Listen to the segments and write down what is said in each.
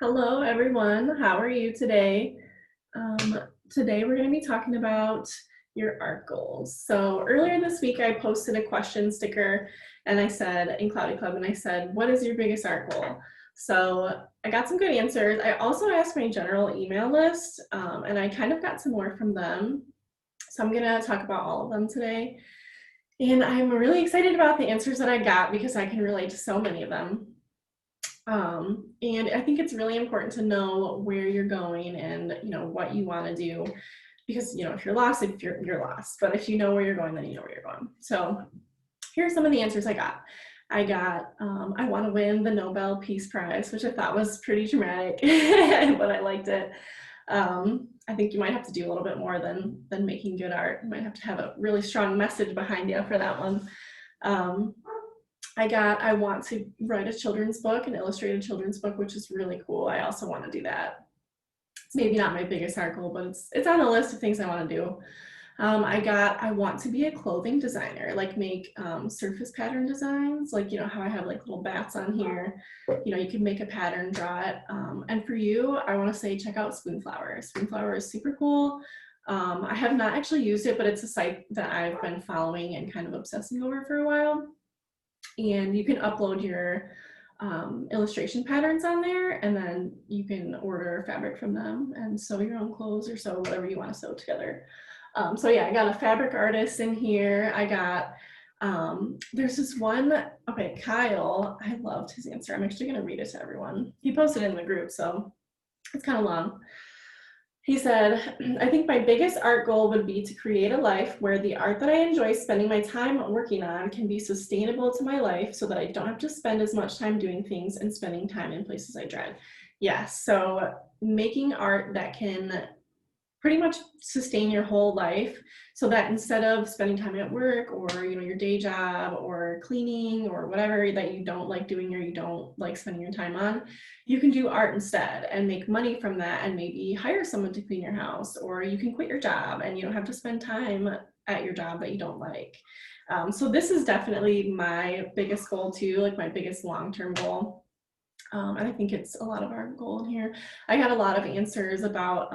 Hello, everyone. How are you today? Today we're going to be talking about your art goals. So earlier this week, I posted a question sticker and I said in Cloudy Club, and I said, what is your biggest art goal? So I got some good answers. I also asked my general email list and I kind of got some more from them. So I'm going to talk about all of them today. And I'm really excited about the answers that I got because I can relate to so many of them. And I think it's really important to know where you're going and what you want to do, because if you're lost, if you're lost, but if you know where you're going, then you know where you're going. So here are some of the answers I got. I want to win the Nobel Peace Prize, which I thought was pretty dramatic, but I liked it. I think you might have to do a little bit more than making good art. You might have to have a really strong message behind you for that one. I want to write a children's book, an illustrated children's book, which is really cool. I also want to do that. It's maybe not my biggest art goal, but it's on the list of things I want to do. I want to be a clothing designer, like make surface pattern designs, like, how I have like little bats on here. You can make a pattern, draw it. And for you, I want to say check out Spoonflower. Spoonflower is super cool. I have not actually used it, but it's a site that I've been following and kind of obsessing over for a while. And you can upload your illustration patterns on there, and then you can order fabric from them and sew your own clothes or sew whatever you want to sew together. So yeah, I got a fabric artist in here. I got, there's this one, okay, Kyle, I loved his answer. I'm actually gonna read it to everyone. He posted it in the group, so it's kind of long. He said, I think my biggest art goal would be to create a life where the art that I enjoy spending my time working on can be sustainable to my life so that I don't have to spend as much time doing things and spending time in places I dread. Yes, so making art that can pretty much sustain your whole life, so that instead of spending time at work or your day job or cleaning or whatever that you don't like doing or you don't like spending your time on, you can do art instead and make money from that, and maybe hire someone to clean your house, or you can quit your job and you don't have to spend time at your job that you don't like. So this is definitely my biggest goal too, like my biggest long-term goal. And I think it's a lot of our goal in here. I got a lot of answers about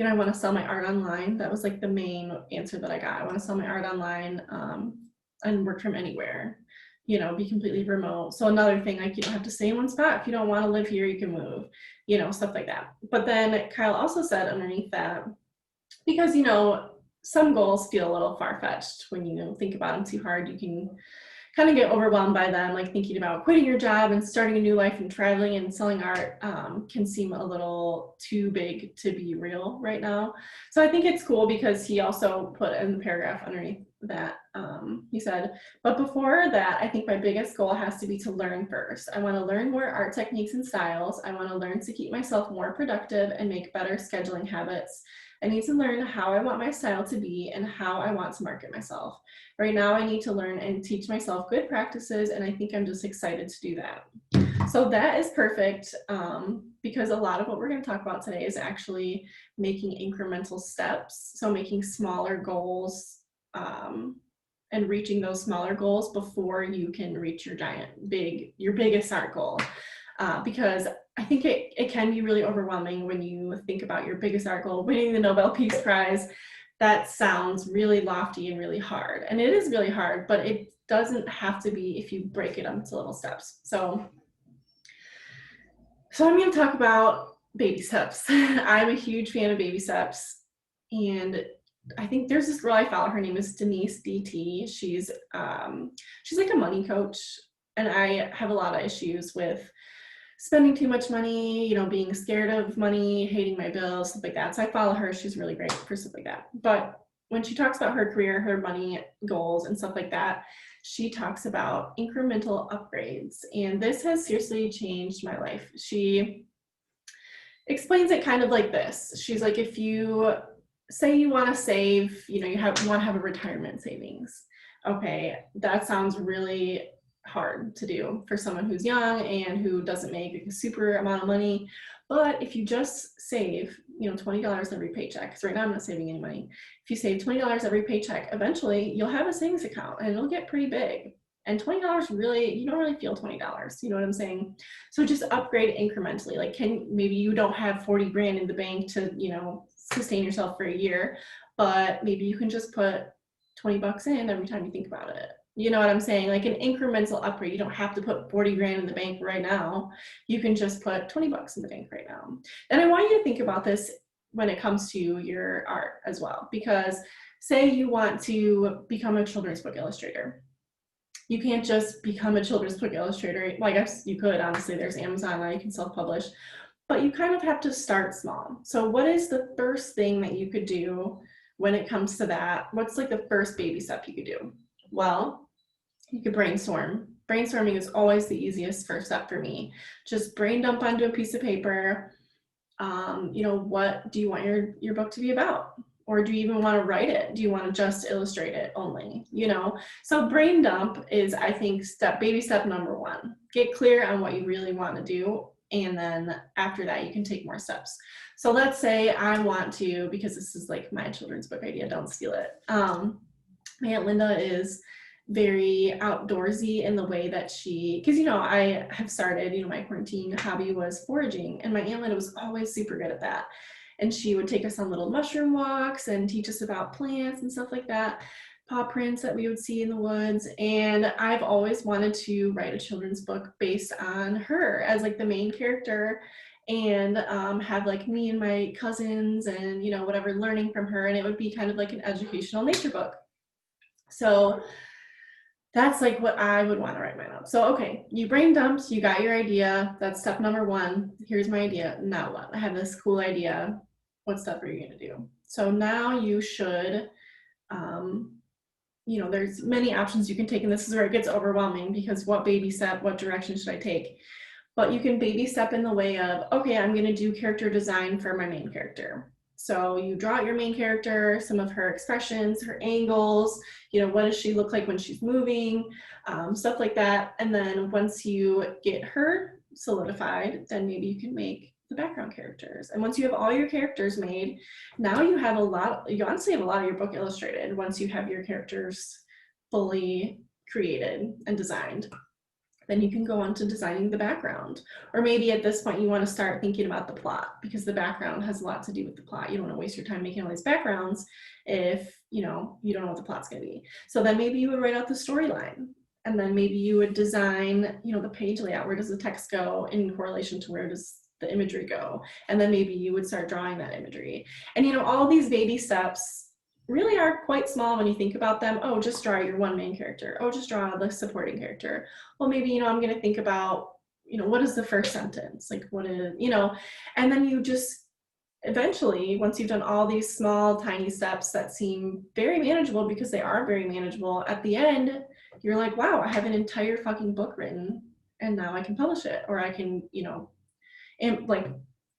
I want to sell my art online. That was like the main answer that I got. I want to sell my art online and work from anywhere, be completely remote. So another thing, like you don't have to stay in one spot. If you don't want to live here, you can move, stuff like that. But then Kyle also said underneath that, because, some goals feel a little far-fetched when you think about them too hard, you can kind of get overwhelmed by them, like thinking about quitting your job and starting a new life and traveling and selling art can seem a little too big to be real right now. So I think it's cool because he also put in the paragraph underneath that, he said, but before that, I think my biggest goal has to be to learn first. I want to learn more art techniques and styles. I want to learn to keep myself more productive and make better scheduling habits. I need to learn how I want my style to be and how I want to market myself. Right now, I need to learn and teach myself good practices, and I think I'm just excited to do that. So that is perfect, because a lot of what we're going to talk about today is actually making incremental steps. So making smaller goals and reaching those smaller goals before you can reach your your biggest art goal. Because I think it can be really overwhelming when you think about your biggest art goal, winning the Nobel Peace Prize. That sounds really lofty and really hard. And it is really hard, but it doesn't have to be if you break it up into little steps. So I'm going to talk about baby steps. I'm a huge fan of baby steps. And I think there's this girl I follow, her name is Denise DT. She's like a money coach. And I have a lot of issues with spending too much money, being scared of money, hating my bills, stuff like that. So I follow her. She's really great for stuff like that. But when she talks about her career, her money goals and stuff like that, she talks about incremental upgrades. And this has seriously changed my life. She explains it kind of like this. She's like, if you say you want to save, you want to have a retirement savings. Okay, that sounds really hard to do for someone who's young and who doesn't make a super amount of money. But if you just save, $20 every paycheck, because right now I'm not saving any money. If you save $20 every paycheck, eventually you'll have a savings account and it'll get pretty big. And $20 really, you don't really feel $20, you know what I'm saying? So just upgrade incrementally. Like maybe you don't have 40 grand in the bank to, you know, sustain yourself for a year, but maybe you can just put 20 bucks in every time you think about it. You know what I'm saying? Like an incremental upgrade. You don't have to put 40 grand in the bank right now. You can just put 20 bucks in the bank right now. And I want you to think about this when it comes to your art as well, because say you want to become a children's book illustrator. You can't just become a children's book illustrator. Well, I guess you could, honestly. There's Amazon now, you can self-publish, but you kind of have to start small. So what is the first thing that you could do when it comes to that? What's like the first baby step you could do? Well, you could brainstorm. Brainstorming is always the easiest first step for me. Just brain dump onto a piece of paper. You know, what do you want your book to be about? Or do you even want to write it? Do you want to just illustrate it only? You know, so brain dump is, I think, baby step number one. Get clear on what you really want to do. And then after that, you can take more steps. So let's say I want to, because this is like my children's book idea, don't steal it. My Aunt Linda is very outdoorsy in the way that because, you know, I have started, you know, my quarantine hobby was foraging, and my Aunt Linda was always super good at that. And she would take us on little mushroom walks and teach us about plants and stuff like that, paw prints that we would see in the woods. And I've always wanted to write a children's book based on her as like the main character, and have like me and my cousins and, you know, whatever, learning from her. And it would be kind of like an educational nature book. So that's like what I would want to write mine up. So, okay, you brain dumped, you got your idea. That's step number one. Here's my idea. Now what? I have this cool idea. What step are you going to do? So now you should, you know, there's many options you can take, and this is where it gets overwhelming, because what baby step, what direction should I take? But you can baby step in the way of, okay, I'm going to do character design for my main character. So you draw out your main character, some of her expressions, her angles, you know, what does she look like when she's moving, stuff like that. And then once you get her solidified, then maybe you can make the background characters. And once you have all your characters made, now you have you honestly have a lot of your book illustrated once you have your characters fully created and designed. Then you can go on to designing the background. Or maybe at this point you want to start thinking about the plot, because the background has a lot to do with the plot. You don't want to waste your time making all these backgrounds if, you know, you don't know what the plot's going to be. So then maybe you would write out the storyline, and then maybe you would design, you know, the page layout. Where does the text go in correlation to where does the imagery go? And then maybe you would start drawing that imagery. And, you know, all these baby steps really are quite small when you think about them. Oh, just draw your one main character. Oh, just draw the supporting character. Well, maybe, you know, I'm going to think about, you know, what is the first sentence? Like, what is, you know, and then you just eventually, once you've done all these small, tiny steps that seem very manageable, because they are very manageable, at the end, you're like, wow, I have an entire fucking book written, and now I can publish it, or I can, you know, like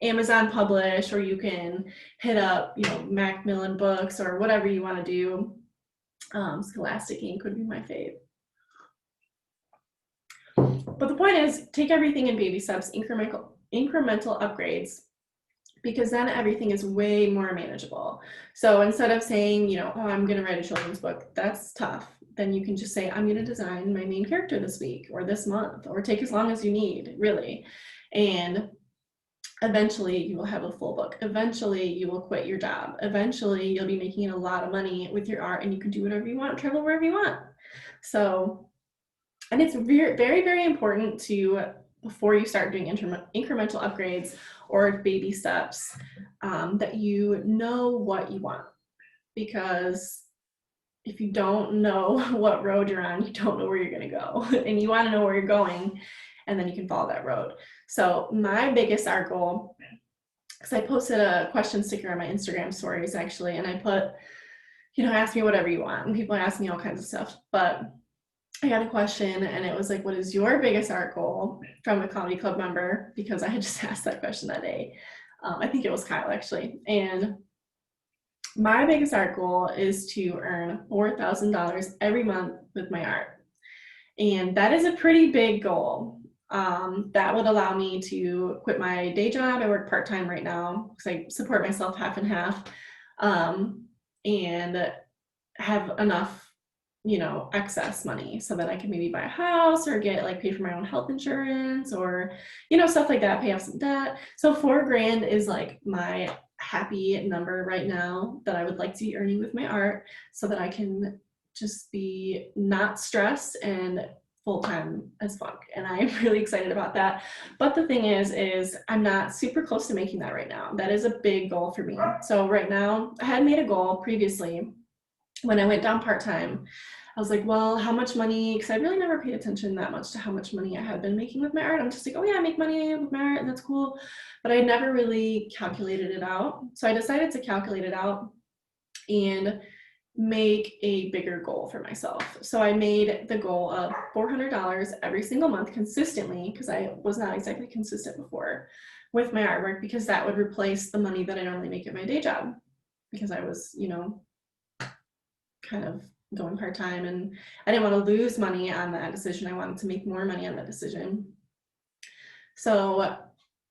Amazon publish, or you can hit up, you know, Macmillan Books or whatever you want to do. Scholastic Ink would be my fave. But the point is, take everything in baby steps, incremental upgrades, because then everything is way more manageable. So instead of saying, you know, oh, I'm going to write a children's book, that's tough. Then you can just say, I'm going to design my main character this week or this month, or take as long as you need, really. And eventually you will have a full book. Eventually you will quit your job. Eventually you'll be making a lot of money with your art, and you can do whatever you want, travel wherever you want. So, and it's very, very, very important to, before you start doing incremental upgrades or baby steps, that you know what you want. Because if you don't know what road you're on, you don't know where you're going to go. And you want to know where you're going, and then you can follow that road. So my biggest art goal, because I posted a question sticker on my Instagram stories actually, and I put, you know, ask me whatever you want. And people ask me all kinds of stuff. But I got a question, and it was like, what is your biggest art goal, from a comedy club member, because I had just asked that question that day. I think it was Kyle actually. And my biggest art goal is to earn $4,000 every month with my art. And that is a pretty big goal. That would allow me to quit my day job. I work part-time right now because I support myself half and half, and have enough you know, excess money so that I can maybe buy a house or get like pay for my own health insurance or, you know, stuff like that, pay off some debt. So $4,000 is like my happy number right now that I would like to be earning with my art so that I can just be not stressed and full-time as fuck. And I'm really excited about that. But the thing is I'm not super close to making that right now. That is a big goal for me. So right now I had made a goal previously when I went down part-time. I was like, well, how much money, because I really never paid attention that much to how much money I had been making with my art. I'm just like, oh yeah, I make money with my art and that's cool. But I never really calculated it out. So I decided to calculate it out and make a bigger goal for myself. So I made the goal of $400 every single month consistently, because I was not exactly consistent before with my artwork, because that would replace the money that I normally make at my day job, because I was, you know, kind of going part-time and I didn't want to lose money on that decision. I wanted to make more money on that decision. So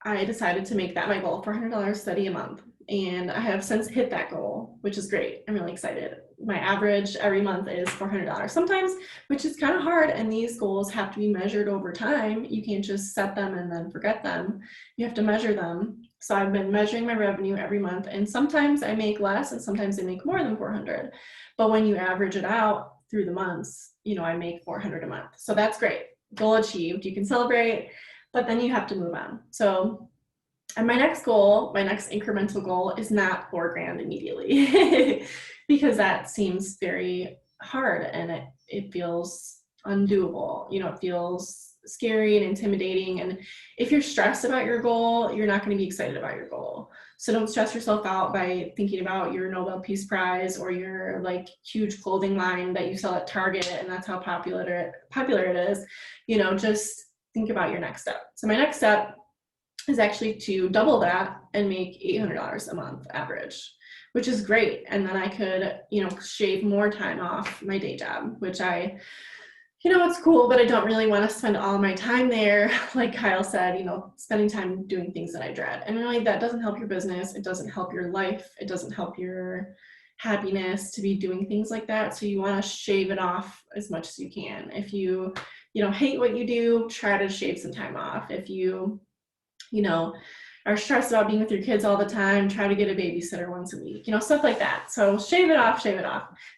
I decided to make that my goal, $400 study a month. And I have since hit that goal, which is great. I'm really excited. My average every month is $400 sometimes, which is kind of hard. And these goals have to be measured over time. You can't just set them and then forget them. You have to measure them. So I've been measuring my revenue every month, and sometimes I make less and sometimes I make more than 400. But when you average it out through the months, you know, I make 400 a month. So that's great. Goal achieved. You can celebrate, but then you have to move on. So, and my next goal, my next incremental goal is not $4,000 immediately because that seems very hard and it feels undoable. You know, it feels scary and intimidating. And if you're stressed about your goal, you're not going to be excited about your goal. So don't stress yourself out by thinking about your Nobel Peace Prize or your like huge clothing line that you sell at Target and that's how popular it is. You know, just think about your next step. So my next step is actually to double that and make $800 a month average, which is great. And then I could, you know, shave more time off my day job, which you know, it's cool, but I don't really want to spend all my time there. Like Kyle said, you know, spending time doing things that I dread. And really that doesn't help your business. It doesn't help your life. It doesn't help your happiness to be doing things like that. So you want to shave it off as much as you can. If you know, hate what you do, try to shave some time off. If you know, are stressed about being with your kids all the time, try to get a babysitter once a week, you know, stuff like that. So shave it off,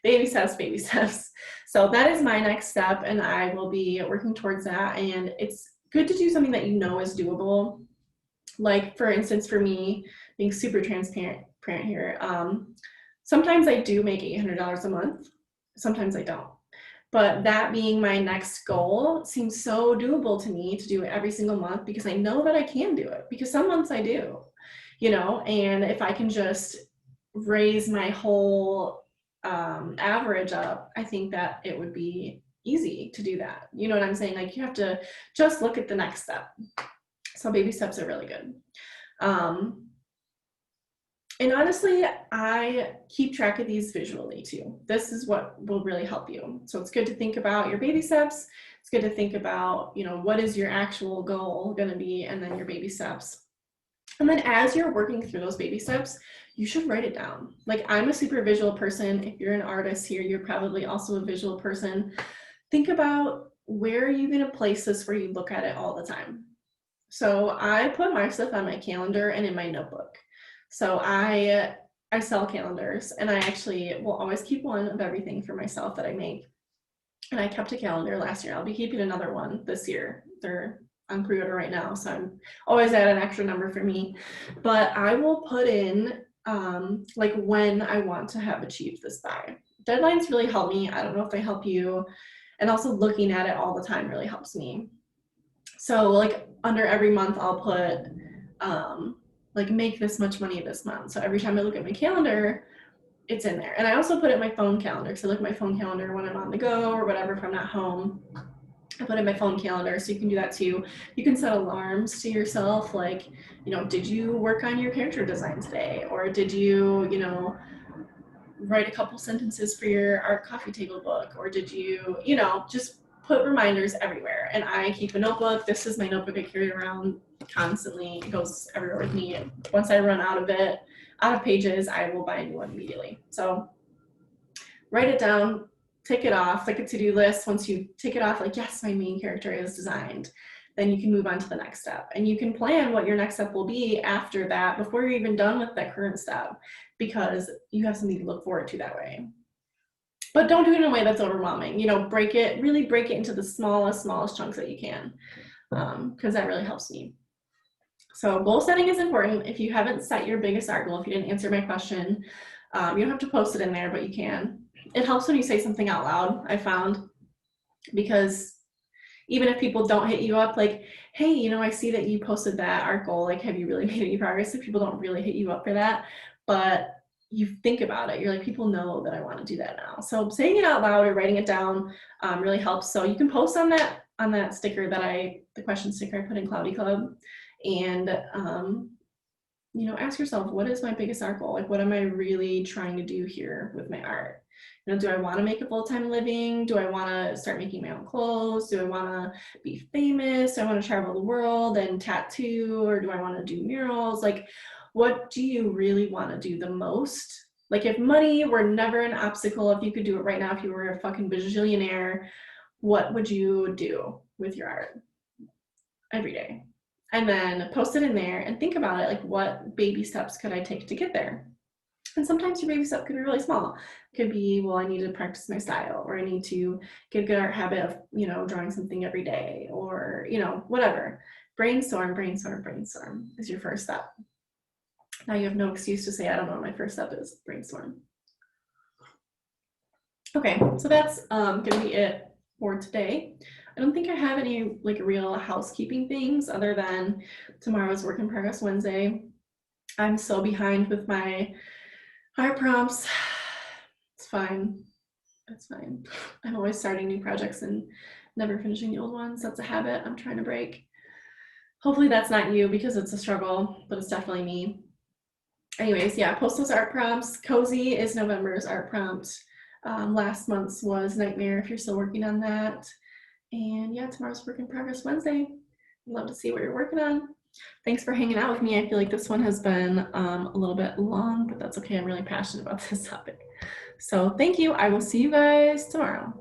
baby steps, baby steps. So that is my next step, and I will be working towards that. And it's good to do something that you know is doable. Like for instance, for me, being super transparent here, sometimes I do make $800 a month, sometimes I don't. But that being my next goal seems so doable to me to do it every single month because I know that I can do it, because some months I do, you know, and if I can just raise my whole average up, I think that it would be easy to do that. You know what I'm saying? Like you have to just look at the next step. So baby steps are really good. And honestly, I keep track of these visually too. This is what will really help you. So it's good to think about your baby steps. It's good to think about, you know, what is your actual goal going to be, and then your baby steps. And then as you're working through those baby steps, you should write it down. Like I'm a super visual person. If you're an artist here, you're probably also a visual person. Think about where are you going to place this where you look at it all the time. So I put my stuff on my calendar and in my notebook. So I sell calendars, and I actually will always keep one of everything for myself that I make. And I kept a calendar last year. I'll be keeping another one this year. They're on pre-order right now, so I'm always at an extra number for me. But I will put in like when I want to have achieved this by. Deadlines really help me. I don't know if they help you. And also looking at it all the time really helps me. So like under every month I'll put like make this much money this month. So every time I look at my calendar, it's in there. And I also put it in my phone calendar, because I look at my phone calendar when I'm on the go or whatever, if I'm not home. I put in my phone calendar, so you can do that too. You can set alarms to yourself, like, you know, did you work on your character design today? Or did you, you know, write a couple sentences for your art coffee table book? Or did you, you know, just put reminders everywhere. And I keep a notebook. This is my notebook I carry around constantly. It goes everywhere with me. Once I run out of pages, I will buy a new one immediately. So write it down, tick it off like a to-do list. Once you tick it off, like, yes, my main character is designed, then you can move on to the next step. And you can plan what your next step will be after that before you're even done with that current step, because you have something to look forward to that way. But don't do it in a way that's overwhelming. You know, really break it into the smallest chunks that you can, because that really helps me. So goal setting is important. If you haven't set your biggest art goal, if you didn't answer my question, you don't have to post it in there, but you can. It helps when you say something out loud, I found, because even if people don't hit you up like, hey, you know, I see that you posted that art goal, like, have you really made any progress? If people don't really hit you up for that, but you think about it, you're like, people know that I want to do that now. So saying it out loud or writing it down really helps. So you can post on that sticker the question sticker I put in Cloudy Club, and you know, ask yourself, what is my biggest art goal? Like, what am I really trying to do here with my art? You know, do I want to make a full-time living? Do I want to start making my own clothes? Do I want to be famous? Do I want to travel the world and tattoo? Or do I want to do murals? Like, what do you really want to do the most? Like, if money were never an obstacle, if you could do it right now, if you were a fucking bajillionaire, what would you do with your art every day? And then post it in there and think about it, like, what baby steps could I take to get there? And sometimes your baby step could be really small. It could be, well, I need to practice my style, or I need to get a good art habit of, you know, drawing something every day, or, you know, whatever. Brainstorm is your first step. Now you have no excuse to say, I don't know what my first step is. Brainstorm. Okay, so that's gonna be it for today. I don't think I have any like real housekeeping things other than tomorrow's Work in Progress Wednesday. I'm so behind with my art prompts. It's fine. It's fine. I'm always starting new projects and never finishing the old ones. That's a habit I'm trying to break. Hopefully that's not you, because it's a struggle, but it's definitely me. Anyways, yeah, post those art prompts. Cozy is November's art prompt. Last month's was Nightmare, if you're still working on that. And yeah, tomorrow's Work in Progress Wednesday. I'd love to see what you're working on. Thanks for hanging out with me. I feel like this one has been a little bit long, but that's okay. I'm really passionate about this topic. So thank you. I will see you guys tomorrow.